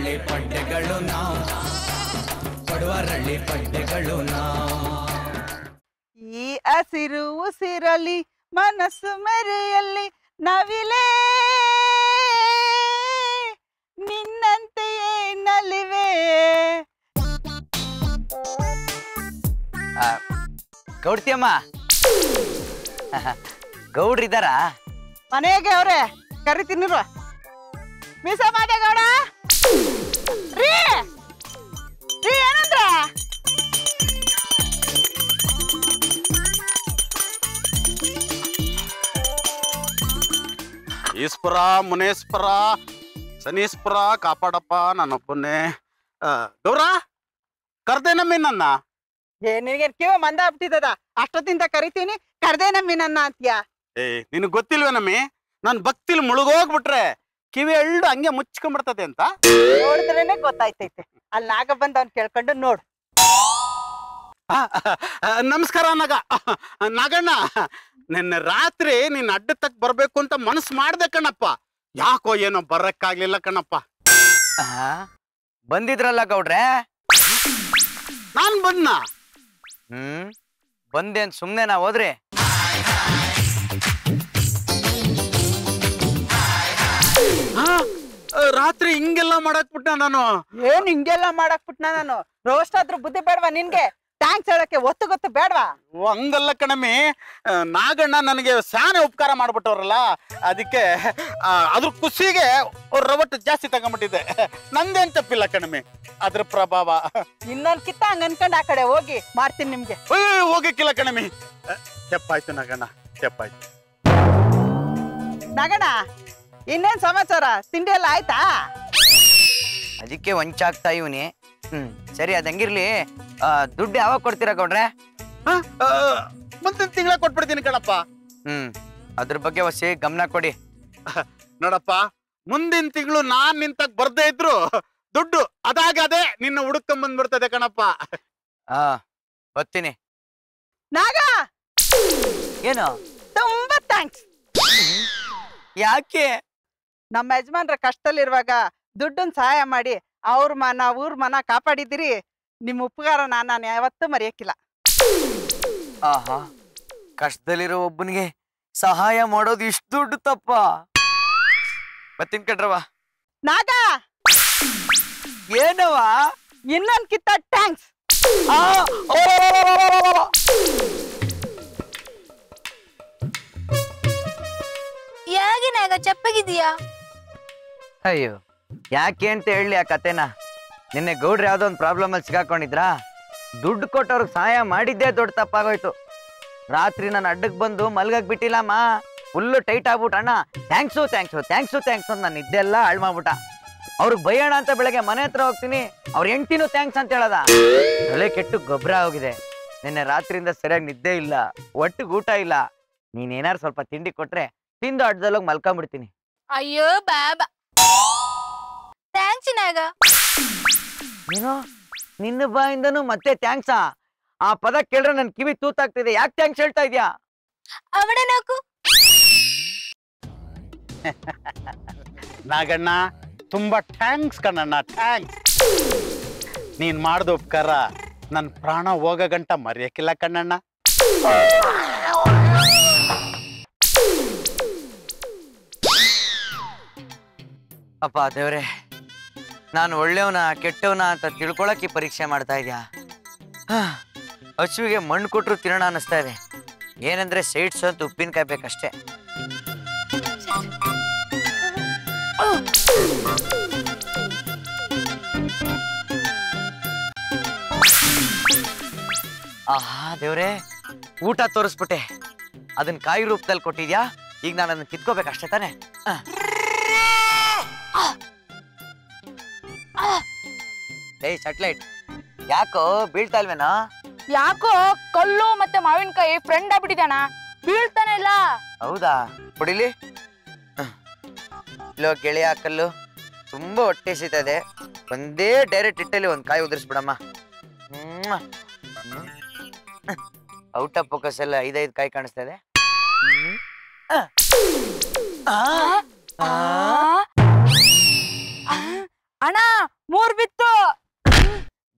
ಪಡುವರಳ್ಳಿ ಪಡ್ಡೆಗಳು ನಾವು, ಪಡುವರಳ್ಳಿ ಪಡ್ಡೆಗಳು ನಾವು. ಈ ಹಸಿರು ಉಸಿರಲ್ಲಿ ಮನಸ್ಸು ಮೆರೆಯಲ್ಲಿ ನವಿಲೇ ನಿನ್ನಂತೆಯೇ ನಲಿವೆ. ಗೌಡ್ತಿಯಮ್ಮ, ಗೌಡ್ರಿದ್ದಾರಾ? ಮನೆಗೆ ಅವ್ರೆ ಕರಿತೀನಿರು. ಮೀಸ ಮಾದೇಗೌಡ ರೀ ರೀ ಏನಂದ್ರ? ಈಶ್ವರ ಮುನೇಶ್ವರ ಶನೀಶ್ವರ ಕಾಪಾಡಪ್ಪ ನನ್ನೊಬ್ಬನ್ನೇ. ಗೌರ ಕರ್ದೇನಮ್ಮಿ ನನ್ನ. ನಿನಗೆ ಕಿವ ಮಂದ ಆಗ್ಬಿಟ್ಟಿದ್ದದ, ಅಷ್ಟೊತ್ತಿಂದ ಕರಿತೀನಿ ಕರ್ದೇನಮ್ಮಿ ನನ್ನ ಅಂತ್ಯ. ನಿನಗ್ ಗೊತ್ತಿಲ್ವೇನಮ್ಮಿ, ನನ್ ಭಕ್ತಿಲ್ ಮುಳುಗೋಗ್ಬಿಟ್ರೆ ಕಿವಿ ಎಳ್ಳು ಹಂಗೆ ಮುಚ್ಕೊಂಡ್ಬಿಡ್ತದೆ ಅಂತ ನೋಡಿದ್ರೇನೆ ಗೊತ್ತಾಯ್ತೈತೆ. ಅಲ್ಲಿ ನಾಗ ಬಂದ ಅವ್ನ್ ಕೇಳ್ಕೊಂಡು ನೋಡು. ನಮಸ್ಕಾರ ನಾಗಣ್ಣ. ನಿನ್ನೆ ರಾತ್ರಿ ನೀನ್ ಅಡ್ಡ ತಕ್ ಬರ್ಬೇಕು ಅಂತ ಮನಸ್ಸು ಮಾಡ್ದೆ ಕಣಪ್ಪ. ಯಾಕೋ ಏನೋ ಬರಕ್ಕಾಗ್ಲಿಲ್ಲ ಕಣಪ್ಪ. ಬಂದಿದ್ರಲ್ಲ ಗೌಡ್ರೆ? ನಾನ್ ಬಂದ್ನ? ಬಂದೇನ್ ಸುಮ್ನೆ ನಾ ಹೋದ್ರಿ? ರಾತ್ರಿ ಹಿಂಗೆಲ್ಲ ಮಾಡಕ್ ಬಿಟ್ಟ ನಾನು. ಏನ್ ಹಿಂಗೆಲ್ಲ ಮಾಡಕ್ ಬಿಟ್ನ ನಾನು? ರೋಸ್ಟ್ ಆದ್ರೂ ಬುದ್ಧಿ ಬೇಡವಾ ನಿನ್ಗೆ? ಟ್ಯಾಂಕ್ಸ್ ಹೇಳಕ್ಕೆ ಒತ್ತು ಗೊತ್ತು ಬೇಡವಾ? ಹಂಗಲ್ಲ ಕಣಮಿ, ನಾಗಣ್ಣ ನನಗೆ ಸ್ಯಾನೆ ಉಪಕಾರ ಮಾಡ್ಬಿಟ್ಟವ್ರಲ್ಲ, ಅದಕ್ಕೆ ಅದ್ರ ಖುಷಿಗೆ ರವಟ್ಟು ಜಾಸ್ತಿ ತಗೊಂಡ್ಬಿಟ್ಟಿದೆ. ನಂದೇನ್ ತಪ್ಪಿಲ್ಲ ಕಣಮಿ, ಅದ್ರ ಪ್ರಭಾವ. ಇನ್ನೊಂದ್ ಕಿತ್ತ ಹಂಗ ಅನ್ಕೊಂಡ್ ಆ ಕಡೆ ಹೋಗಿ ಮಾಡ್ತೀನಿ ನಿಮ್ಗೆ. ಹೋಗಕ್ಕಿಲ್ಲ ಕಣಮಿ. ತೆಪ್ಪಾಯ್ತು ನಾಗಣ್ಣ, ತೆಪ್ಪಾಯ್ತು. ನಾಗಣ್ಣ ಇನ್ನೇನ್ ಸಮಾಚಾರ? ತಿಂಡಿ ಎಲ್ಲ ಆಯ್ತಾ? ಅದಕ್ಕೆ ವಂಚಾಗ್ತಾ ಇವನಿ. ಸರಿ, ಅದ್ ಹಂಗಿರ್ಲಿ. ದುಡ್ಡು ಯಾವಾಗ ಕೊಡ್ತೀರಾ ಗೌಡ್ರೆ? ಮುಂದಿನ ತಿಂಗಳ ಕೊಟ್ಬಿಡ್ತೀನಿ ಕಣಪ್ಪ. ಅದ್ರ ಬಗ್ಗೆ ಹೊಸಿ ಗಮನ ಕೊಡಿ. ನೋಡಪ್ಪ, ಮುಂದಿನ ತಿಂಗಳು ನಾನ್ ನಿಂತಾಗ ಬರ್ದೇ ಇದ್ರು ದುಡ್ಡು ಅದಾಗದೆ ನಿನ್ನ ಹುಡುಕೊಂಡ್ ಬಂದ್ಬಿಡ್ತದೆ ಕಣಪ್ಪ. ಬರ್ತೀನಿ. ನಾಗ ಏನು? ತುಂಬಾ ಥ್ಯಾಂಕ್ಸ್. ಯಾಕೆ? ನಮ್ಮ ಯಜಮಾನ್ರ ಕಷ್ಟದಲ್ಲಿರುವಾಗ ದುಡ್ಡನ್ ಸಹಾಯ ಮಾಡಿ ಅವ್ರ ಮನ ಊರ್ ಮನ ಕಾಪಾಡಿದಿರಿ. ನಿಮ್ ಉಪಕಾರ ನಾನು ಯಾವತ್ತೂ ಮರೆಯಕ್ಕಿಲ್ಲ. ಆಹಾ, ಕಷ್ಟದಲ್ಲಿರೋ ಒಬ್ಬನಿಗೆ ಸಹಾಯ ಮಾಡೋದು ಇಷ್ಟು ದುಡ್ಡು ತಪ್ಪ? ಬರ್ತೀನಿ ಕಣ್ರವ. ನಾಗ ಏನವ? ಇನ್ನೊಂದ್ ಕಿತ್ತ ಥ್ಯಾಂಕ್ಸ್. ಯಾಗಿನಾಗ ಚಪ್ಪಗಿದೀಯಾ? ಅಯ್ಯೋ, ಯಾಕೆ ಅಂತ ಹೇಳಿ ಆ ಕತೆನ. ನಿನ್ನೆ ಗೌಡ್ರು ಯಾವ್ದೋ ಒಂದು ಪ್ರಾಬ್ಲಮ್ ಅಲ್ಲಿ ಸಿಗಾಕೊಂಡಿದ್ರಾ? ದುಡ್ಡು ಕೊಟ್ಟವ್ರಿಗೆ ಸಹಾಯ ಮಾಡಿದ್ದೇ ದೊಡ್ಡ ತಪ್ಪಾಗೋಯ್ತು. ರಾತ್ರಿ ನಾನು ಅಡ್ಡಕ್ಕೆ ಬಂದು ಮಲ್ಗಕ್ ಬಿಟ್ಟಿಲ್ಲಮ್ಮ, ಫುಲ್ಲು ಟೈಟ್ ಆಗ್ಬಿಟ್ಟು ಅಣ್ಣ ಥ್ಯಾಂಕ್ಸು ಥ್ಯಾಂಕ್ಸು ಥ್ಯಾಂಕ್ಸು ಥ್ಯಾಂಕ್ಸ್ ಅಂತ ನಾನು ನಿದ್ದೆಲ್ಲ ಹಾಳು ಮಾಡ್ಬಿಟ್ಟ. ಅವ್ರಿಗೆ ಬೈಯೋಣ ಅಂತ ಬೆಳಗ್ಗೆ ಮನೆ ಹತ್ರ ಹೋಗ್ತೀನಿ, ಅವ್ರ ಹೆಂಡ್ತಿನೂ ಥ್ಯಾಂಕ್ಸ್ ಅಂತ ಹೇಳದ. ತಲೆ ಕೆಟ್ಟು ಗೊಬ್ಬರ ಹೋಗಿದೆ. ನಿನ್ನೆ ರಾತ್ರಿಯಿಂದ ಸರಿಯಾಗಿ ನಿದ್ದೆ ಇಲ್ಲ, ಒಟ್ಟಿಗೆ ಊಟ ಇಲ್ಲ. ನೀನೇನಾರು ಸ್ವಲ್ಪ ತಿಂಡಿ ಕೊಟ್ರೆ ತಿಂದು ಅಡ್ಡದಲ್ಲೋಗಿ ಮಲ್ಕೊಂಡ್ಬಿಡ್ತೀನಿ. ಅಯ್ಯೋ ಬಾಬಾ, ಥ್ಯಾಂಕ್ಸ್ ನಾಗ. ಏನೋ ನಿನ್ನ ಬಾಯಿಂದನೂ ಮತ್ತೆ ಥ್ಯಾಂಕ್ಸಾ? ಆ ಪದ ಕೇಳ್ರೆ ನನ್ ಕಿವಿ ತೂತಾಗ್ತಿದೆ. ಯಾಕೆ ಥ್ಯಾಂಕ್ಸ್ ಹೇಳ್ತಾ ಇದ್ಯಾ? ಅವಡ ನಾಕು ನಾಗಣ್ಣ, ತುಂಬಾ ಥ್ಯಾಂಕ್ಸ್ ಕಣಣ್ಣ, ಥ್ಯಾಂಕ್ಸ್. ನೀನ್ ಮಾಡ್ದ ಉಪಕಾರ ನನ್ ಪ್ರಾಣ ಹೋಗ ಗಂಟ ಮರೆಯಕ್ಕಿಲ್ಲ ಕಣ್ಣಣ್ಣ. ಅಪ್ಪ ದೇವ್ರೆ, ನಾನು ಒಳ್ಳೆಯವನ ಕೆಟ್ಟವನ ಅಂತ ತಿಳ್ಕೊಳಕ್ ಈ ಪರೀಕ್ಷೆ ಮಾಡ್ತಾ ಇದ್ಯಾ? ಹಸುವಿಗೆ ಮಣ್ಣು ಕೊಟ್ಟರು ತಿನ್ನೋಣ ಅನ್ನಿಸ್ತಾ ಇದೆ. ಏನಂದ್ರೆ ಸೈಡ್ಸ್ ಅಂತ ಉಪ್ಪಿನಕಾಯಿ ಬೇಕಷ್ಟೇ. ಆಹಾ ದೇವ್ರೆ, ಊಟ ತೋರಿಸ್ಬಿಟ್ಟೆ. ಅದನ್ನ ಕಾಯಿ ರೂಪದಲ್ಲಿ ಕೊಟ್ಟಿದ್ಯಾ. ಈಗ ನಾನು ಅದನ್ನ ಕಿತ್ಕೋಬೇಕಷ್ಟೇ ತಾನೆ? ಏಯ್ ಸಟ್ಲೈಟ್, ಯಾಕೋ ಬೀಳ್ತಾ ಇಲ್ವೇನೋ? ಯಾಕೋ ಕಲ್ಲು ಮತ್ತೆ ಮಾವಿನಕಾಯಿ ಫ್ರೆಂಡ್ ಆಗ್ಬಿಟ್ಟಿದಾನ, ಬೀಳ್ತಾನೆ ಇಲ್ಲ. ಹೌದಾ? ಕುಡಿಲಿ. ಇಲ್ಲೋ ಗೆಳೆಯ ಕಲ್ಲು, ತುಂಬಾ ಹೊಟ್ಟೆ ಸಿಗ್ತದೆ. ಒಂದೇ ಡೈರೆಕ್ಟ್ ಇಟ್ಟಲ್ಲಿ ಒಂದ್ ಕಾಯಿ ಉದುರಿಸ್ಬಿಡಮ್ಮ. ಔಟ್ ಆಫ್ ಫೋಕಸ್ ಎಲ್ಲ 5 ಕಾಯಿ ಕಾಣಿಸ್ತಾ ಇದೆ. ಅಣ್ಣ 3 ಬಿತ್ತು.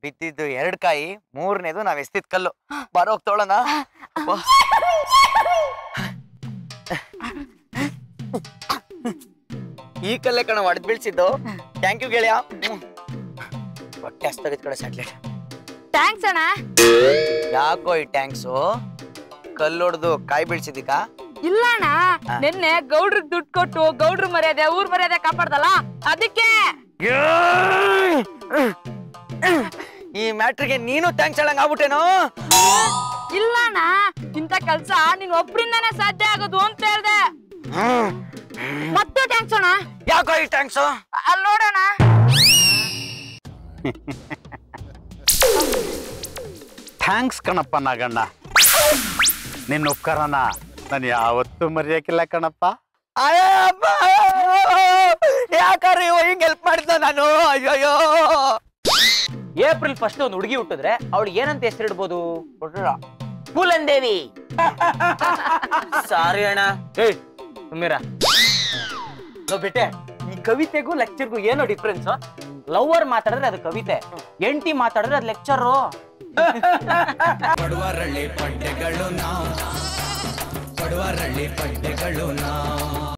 ಬಿದ್ದಿದ್ದು 2 ಕಾಯಿ, 3ನೇದು ನಾವ್ ಎಸ್ತಿದ್ ಕಲ್ಲು. ಬರೋಕ್ ತೊಳೋಣ. ಈ ಕಲ್ಲೇ ಕಣ ಹೊಡೆದ್ ಬೀಳ್ಸಿದ್ದು. ಥ್ಯಾಂಕ್ ಯು ಗೆಳೆಯ. ಹೊಟ್ಟೆ ಹಸ್ತಗಿದ್ ಕಡೆ ಸ್ಯಾಟ್ಲೈಟ್. ಥ್ಯಾಂಕ್ಸ್ ಅಣ್ಣ. ಯಾಕೋ ಈ ಟ್ಯಾಂಕ್ಸು? ಕಲ್ಲೊಡ್ದು ಕಾಯಿ ಬೀಳ್ಸಿದಿಕ? ಇಲ್ಲ ಅಣ್ಣ, ನಿನ್ನೆ ಗೌಡ್ರಿಗೆ ದುಡ್ಡು ಕೊಟ್ಟು ಗೌಡ್ರ ಮರ್ಯಾದೆ ಊರ್ ಮರ್ಯಾದೆ ಕಾಪಾಡ್ದಲ್ಲ ಅದಕ್ಕೆ. ಈ ಮ್ಯಾಟ್ರಿಗೆ ನೀನು ಥ್ಯಾಂಕ್ಸ್ ಹೇಳಂಗ್ ಆಗ್ಬಿಟ್ಟೇನೋ? ಇಲ್ಲ ಅಣ್ಣ, ಇಂಥ ಕೆಲ್ಸ ನೀನ್ ಒಬ್ರಿಂದಾನೇ ಸಾಧ್ಯ ಆಗೋದು ಅಂತ ಹೇಳ್ದೆ. ಮತ್ತೆ ಥ್ಯಾಂಕ್ಸ್ ಅಣ್ಣ. ಯಾಕೋ ಈ ಟ್ಯಾಂಕ್ಸು? ಅಲ್ಲಿ ನೋಡೋಣ. ಥ್ಯಾಂಕ್ಸ್ ಕಣಪ್ಪ ನಾಗಣ್ಣ. ನಿನ್ನ ಉಪಕಾರನ ನಾನು ಯಾವತ್ತೂ ಮರೆಯಕ್ಕಿಲ್ಲ ಕಣಪ್ಪ. ಯಾಕಾರೆ ಹಿಂಗ್ ಹೆಲ್ಪ್ ಮಾಡಿದ್ದ ನಾನು? ಅಯ್ಯೋ. ಏಪ್ರಿಲ್ 1 ಒಂದು ಹುಡುಗಿ ಹುಟ್ಟಿದ್ರೆ ಅವಳು ಏನಂತ ಹೆಸರಿಡ್ಬೋದು? ಪೂಲಂದೇವಿ. ಸಾರಿ ಅಣ್ಣ. ಏಯ್ ಸುಮ್ಮಿರ. ಬಿಟ್ಟೆ, ಈ ಕವಿತೆಗೂ ಲೆಕ್ಚರ್ಗೂ ಏನೋ ಡಿಫ್ರೆನ್ಸ್? ಲವರ್ ಮಾತಾಡಿದ್ರೆ ಅದು ಕವಿತೆ, ಎಂಟಿ ಮಾತಾಡಿದ್ರೆ ಅದು ಲೆಕ್ಚರು. ಪಡುವರಳ್ಳಿ ಪಡ್ಡೆಗಳು ನಾವು, ಪಡುವರಳ್ಳಿ ಪಡ್ಡೆಗಳು ನಾವು.